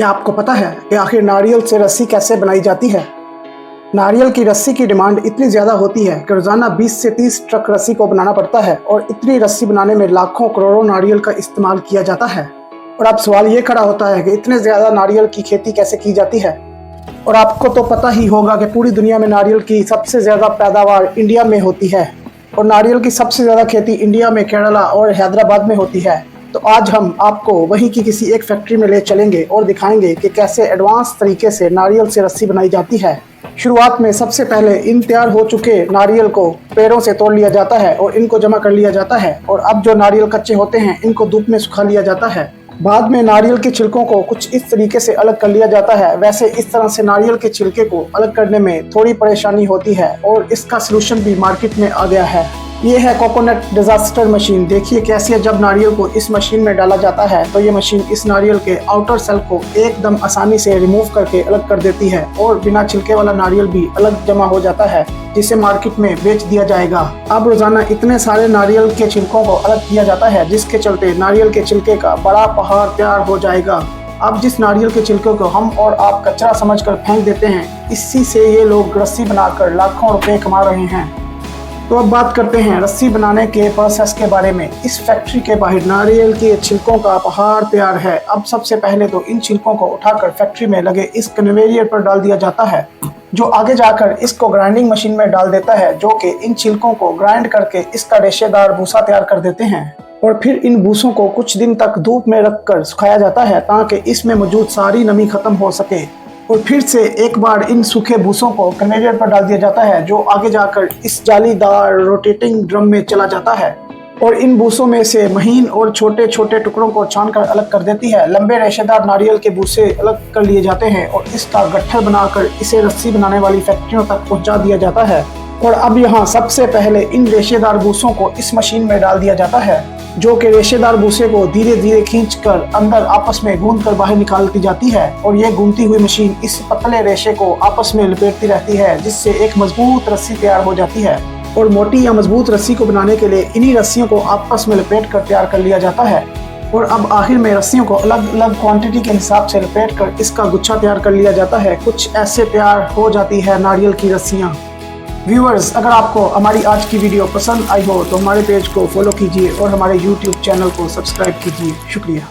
क्या आपको पता है कि आखिर नारियल से रस्सी कैसे बनाई जाती है? नारियल की रस्सी की डिमांड इतनी ज़्यादा होती है कि रोज़ाना 20 से 30 ट्रक रस्सी को बनाना पड़ता है और इतनी रस्सी बनाने में लाखों करोड़ों नारियल का इस्तेमाल किया जाता है। और अब सवाल ये खड़ा होता है कि इतने ज़्यादा नारियल की खेती कैसे की जाती है? और आपको तो पता ही होगा कि पूरी दुनिया में नारियल की सबसे ज़्यादा पैदावार इंडिया में होती है और नारियल की सबसे ज़्यादा खेती इंडिया में केरला और हैदराबाद में होती है। तो आज हम आपको वहीं की किसी एक फैक्ट्री में ले चलेंगे और दिखाएंगे कि कैसे एडवांस तरीके से नारियल से रस्सी बनाई जाती है। शुरुआत में सबसे पहले इन तैयार हो चुके नारियल को पेड़ों से तोड़ लिया जाता है और इनको जमा कर लिया जाता है और अब जो नारियल कच्चे होते हैं इनको धूप में सुखा लिया जाता है। बाद में नारियल के छिलकों को कुछ इस तरीके से अलग कर लिया जाता है। वैसे इस तरह से नारियल के छिलके को अलग करने में थोड़ी परेशानी होती है और इसका सलूशन भी मार्केट में आ गया है। ये है कोकोनट डिजास्टर मशीन। देखिए कैसे जब नारियल को इस मशीन में डाला जाता है तो ये मशीन इस नारियल के आउटर सेल को एकदम आसानी से रिमूव करके अलग कर देती है और बिना छिलके वाला नारियल भी अलग जमा हो जाता है जिसे मार्केट में बेच दिया जाएगा। अब रोजाना इतने सारे नारियल के छिलकों को अलग किया जाता है जिसके चलते नारियल के छिलके का बड़ा पहाड़ तैयार हो जाएगा। अब जिस नारियल के छिलके को हम और आप कचरा समझकर फेंक देते हैं, इसी से ये लोग रस्सी बनाकर लाखों रुपए कमा रहे हैं। तो अब बात करते हैं रस्सी बनाने के प्रोसेस के बारे में। इस फैक्ट्री के बाहर नारियल के छिलकों का पहाड़ तैयार है। अब सबसे पहले तो इन छिलकों को उठाकर फैक्ट्री में लगे इस कन्वेयर पर डाल दिया जाता है जो आगे जाकर इसको ग्राइंडिंग मशीन में डाल देता है जो कि इन छिलकों को ग्राइंड करके इसका रेशेदार भूसा तैयार कर देते हैं। और फिर इन भूसों को कुछ दिन तक धूप में रखकर सुखाया जाता है ताकि इसमें मौजूद सारी नमी खत्म हो सके। और फिर से एक बार इन सूखे भूसों को कन्वेयर पर डाल दिया जाता है जो आगे जाकर इस जालीदार रोटेटिंग ड्रम में चला जाता है और इन भूसों में से महीन और छोटे छोटे टुकड़ों को छानकर अलग कर देती है। लंबे रेशेदार नारियल के भूसे अलग कर लिए जाते हैं और इसका गट्ठर बनाकर इसे रस्सी बनाने वाली फैक्ट्रियों तक पहुंचा दिया जाता है। और अब यहाँ सबसे पहले इन रेशेदार भूसों को इस मशीन में डाल दिया जाता है जो कि रेशेदार भूसे को धीरे धीरे खींचकर अंदर आपस में गूंथकर बाहर निकालती जाती है और ये गूंथी हुई मशीन इस पतले रेशे को आपस में लपेटती रहती है जिससे एक मजबूत रस्सी तैयार हो जाती है। और मोटी या मजबूत रस्सी को बनाने के लिए इन्हीं रस्सियों को आपस में लपेट कर तैयार कर लिया जाता है। और अब आखिर में रस्सियों को अलग अलग क्वांटिटी के हिसाब से लपेट कर इसका गुच्छा तैयार कर लिया जाता है। कुछ ऐसे तैयार हो जाती है नारियल की रस्सियाँ। व्यूअर्स, अगर आपको हमारी आज की वीडियो पसंद आई हो तो हमारे पेज को फॉलो कीजिए और हमारे YouTube चैनल को सब्सक्राइब कीजिए। शुक्रिया।